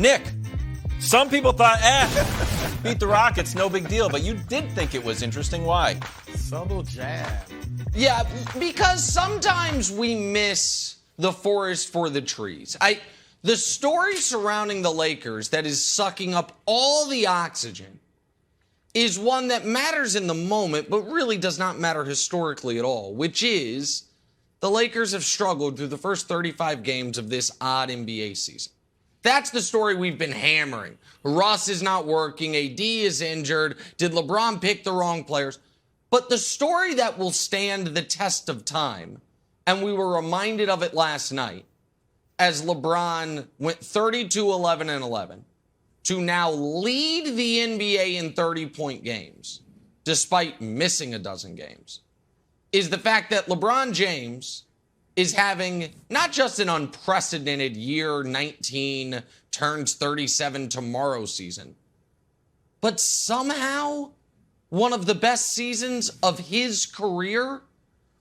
Nick, some people thought, beat the Rockets, no big deal. But you did think it was interesting. Why? Subtle jab. Yeah, because sometimes we miss the forest for the trees. The story surrounding the Lakers that is sucking up all the oxygen is one that matters in the moment, but really does not matter historically at all, which is the Lakers have struggled through the first 35 games of this odd NBA season. That's the story we've been hammering. Russ is not working. AD is injured. Did LeBron pick the wrong players? But the story that will stand the test of time, and we were reminded of it last night, as LeBron went 32, 11, and 11 to now lead the NBA in 30-point games, despite missing a dozen games, is the fact that LeBron James is having not just an unprecedented year 19 turns 37 tomorrow season, but somehow one of the best seasons of his career.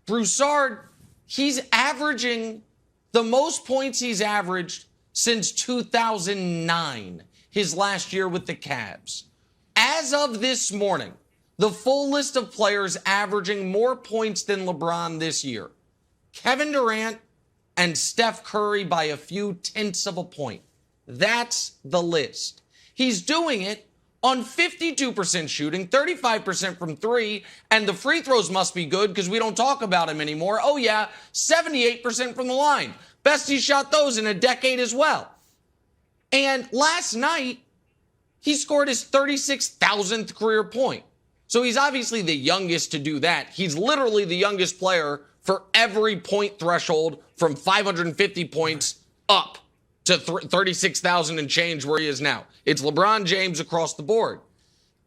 Broussard, he's averaging the most points he's averaged since 2009, his last year with the Cavs. As of this morning, the full list of players averaging more points than LeBron this year: Kevin Durant and Steph Curry by a few tenths of a point. That's the list. He's doing it on 52% shooting, 35% from three, and the free throws must be good because we don't talk about him anymore. Oh yeah, 78% from the line. Best he shot those in a decade as well. And last night, he scored his 36,000th career point. So he's obviously the youngest to do that. He's literally the youngest player for every point threshold from 550 points up to 36,000 and change where he is now. It's LeBron James across the board.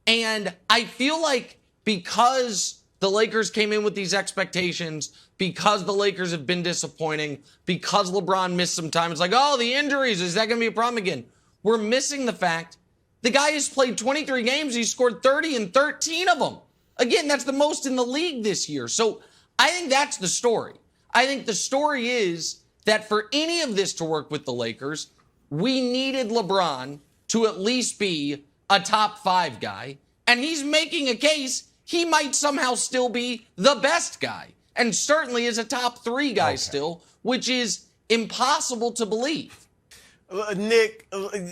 And I feel like because the Lakers came in with these expectations, because the Lakers have been disappointing, because LeBron missed some time, it's like, oh, the injuries, is that going to be a problem again? We're missing the fact the guy has played 23 games, he scored 30 in 13 of them. Again, that's the most in the league this year. So I think that's the story. I think the story is that for any of this to work with the Lakers, we needed LeBron to at least be a top 5 guy. And he's making a case he might somehow still be the best guy. And certainly is a top 3 guy still, which is impossible to believe. Nick,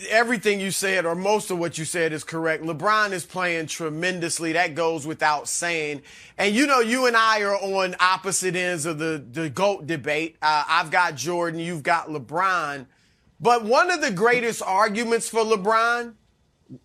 everything you said, or most of what you said, is correct. LeBron is playing tremendously. That goes without saying. And, you know, you and I are on opposite ends of the GOAT debate. I've got Jordan, you've got LeBron. But one of the greatest arguments for LeBron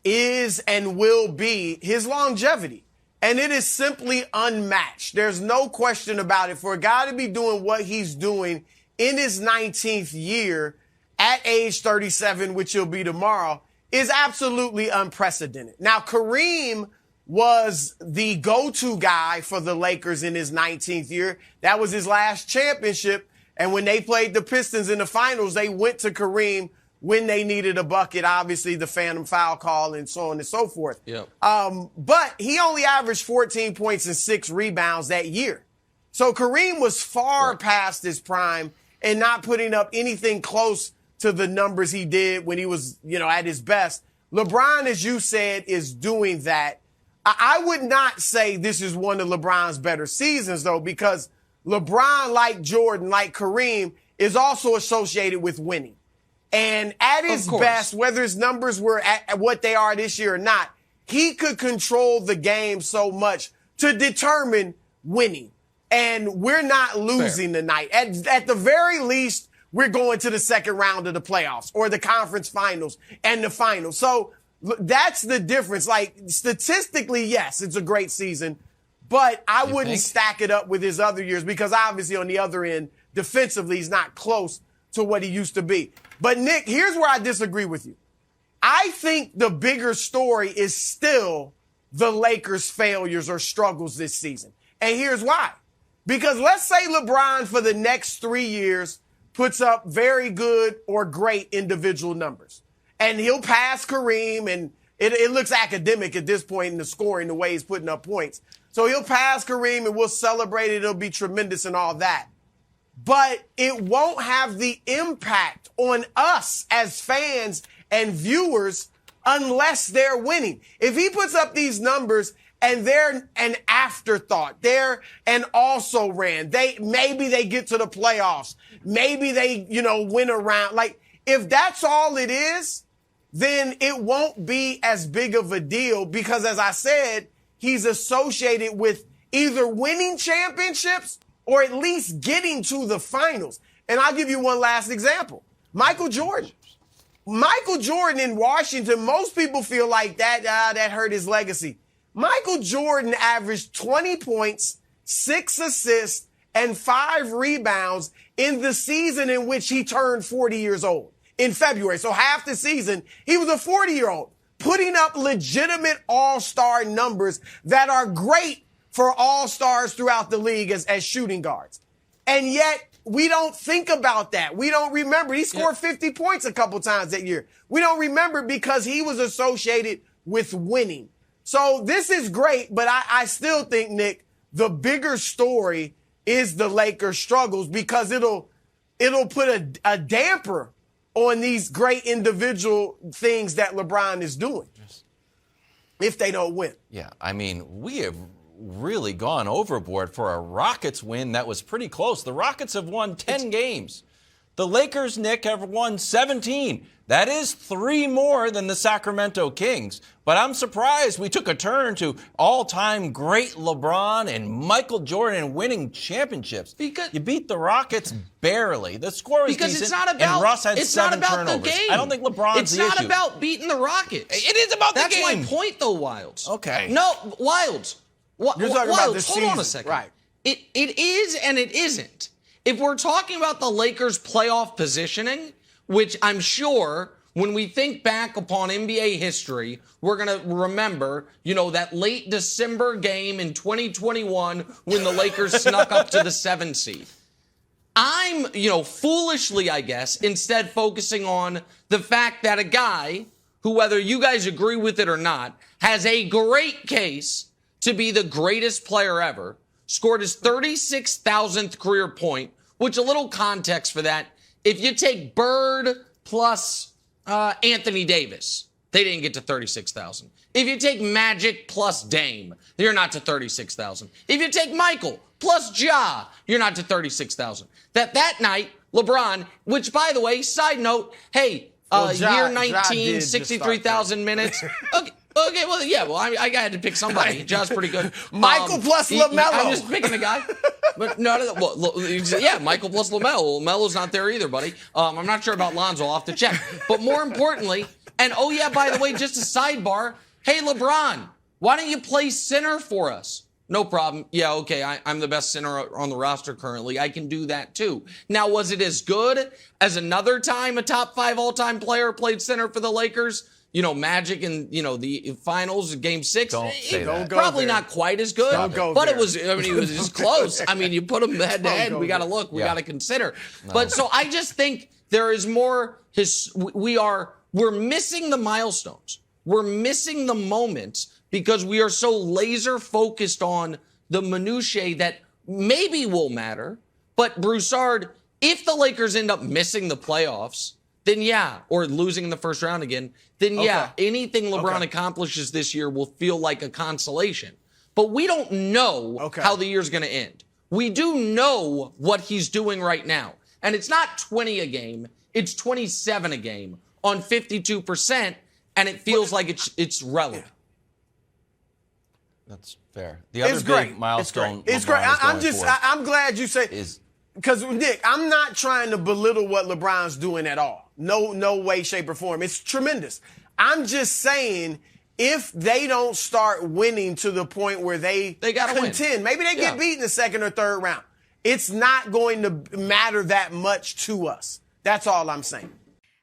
is and will be his longevity. And it is simply unmatched. There's no question about it. For a guy to be doing what he's doing in his 19th year at age 37, which he'll be tomorrow, is absolutely unprecedented. Now, Kareem was the go-to guy for the Lakers in his 19th year. That was his last championship. And when they played the Pistons in the finals, they went to Kareem when they needed a bucket, obviously the phantom foul call and so on and so forth. Yep. But he only averaged 14 points and 6 rebounds that year. So Kareem was far past his prime and not putting up anything close to the numbers he did when he was, at his best. LeBron, as you said, is doing that. I would not say this is one of LeBron's better seasons, though, because LeBron, like Jordan, like Kareem, is also associated with winning. And at his best, whether his numbers were at what they are this year or not, he could control the game so much to determine winning. And we're not losing tonight. At the very least, we're going to the second round of the playoffs or the conference finals and the finals. So that's the difference. Like, statistically, yes, it's a great season, but I wouldn't stack it up with his other years because obviously on the other end, defensively, he's not close to what he used to be. But Nick, here's where I disagree with you. I think the bigger story is still the Lakers' failures or struggles this season. And here's why. Because let's say LeBron for the next 3 years puts up very good or great individual numbers. And he'll pass Kareem, and it looks academic at this point in the scoring, the way he's putting up points. So he'll pass Kareem, and we'll celebrate it. It'll be tremendous and all that. But it won't have the impact on us as fans and viewers unless they're winning. If he puts up these numbers and they're an afterthought, they're an also ran, maybe they get to the playoffs, maybe they, win around. Like, if that's all it is, then it won't be as big of a deal because, as I said, he's associated with either winning championships or at least getting to the finals. And I'll give you one last example. Michael Jordan. Michael Jordan in Washington, most people feel like that hurt his legacy. Michael Jordan averaged 20 points, 6 assists, and 5 rebounds in the season in which he turned 40 years old in February. So half the season, he was a 40-year-old putting up legitimate all-star numbers that are great for all-stars throughout the league as shooting guards. And yet, we don't think about that. We don't remember. He scored 50 points a couple times that year. We don't remember because he was associated with winning. So this is great, but I still think, Nick, the bigger story is the Lakers' struggles because it'll put a damper on these great individual things that LeBron is doing if they don't win. Yeah, I mean, we have really gone overboard for a Rockets win that was pretty close. The Rockets have won 10 games. The Lakers, Nick, have won 17. That is 3 more than the Sacramento Kings. But I'm surprised we took a turn to all-time great LeBron and Michael Jordan winning championships. Because you beat the Rockets barely. The score was because decent, it's not about, and Russ had it's 7 not about turnovers. the game. I don't think LeBron's the issue. It's not about beating the Rockets. It is about the game. That's my point, though, Wilds. Okay. No, Wilds. You're talking about the season. Hold on a second. Right. It is and it isn't. If we're talking about the Lakers' playoff positioning, which I'm sure when we think back upon NBA history, we're going to remember, that late December game in 2021 when the Lakers snuck up to the 7th seed. I'm, foolishly, I guess, instead focusing on the fact that a guy who, whether you guys agree with it or not, has a great case to be the greatest player ever, scored his 36,000th career point, which a little context for that, if you take Bird plus Anthony Davis, they didn't get to 36,000. If you take Magic plus Dame, you're not to 36,000. If you take Michael plus Ja, you're not to 36,000. That night, LeBron, which by the way, side note, hey, year 19, 63,000 minutes. Okay, well, yeah, I had to pick somebody. Ja's pretty good. Michael plus LaMelo. I'm just picking a guy. But Michael plus LaMelo. LaMelo's not there either, buddy. I'm not sure about Lonzo. I'll have to check. But more importantly, and by the way, just a sidebar. Hey, LeBron, why don't you play center for us? No problem. Yeah, okay, I'm the best center on the roster currently. I can do that too. Now, was it as good as another time a top 5 all-time player played center for the Lakers? Magic in, the finals, game 6. Don't say that. Probably not quite as good. Don't go but there. it was just close. I mean, you put them head to head. We got to look. We got to consider. No. But so I just think there is more. We're missing the milestones. We're missing the moments because we are so laser focused on the minutiae that maybe will matter. But Broussard, if the Lakers end up missing the playoffs, then or losing in the first round again, then anything LeBron accomplishes this year will feel like a consolation. But we don't know how the year's going to end. We do know what he's doing right now. And it's not 20 a game, it's 27 a game on 52%, and it feels like it's relevant. That's fair. The other big milestone. It's great. I'm glad you say because Nick, I'm not trying to belittle what LeBron's doing at all. No way, shape, or form. It's tremendous. I'm just saying if they don't start winning to the point where they gotta contend, maybe they get beat in the 2nd or 3rd round. It's not going to matter that much to us. That's all I'm saying.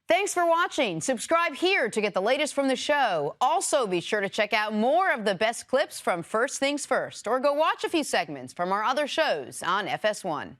Thanks for watching. Subscribe here to get the latest from the show. Also, be sure to check out more of the best clips from First Things First, or go watch a few segments from our other shows on FS1.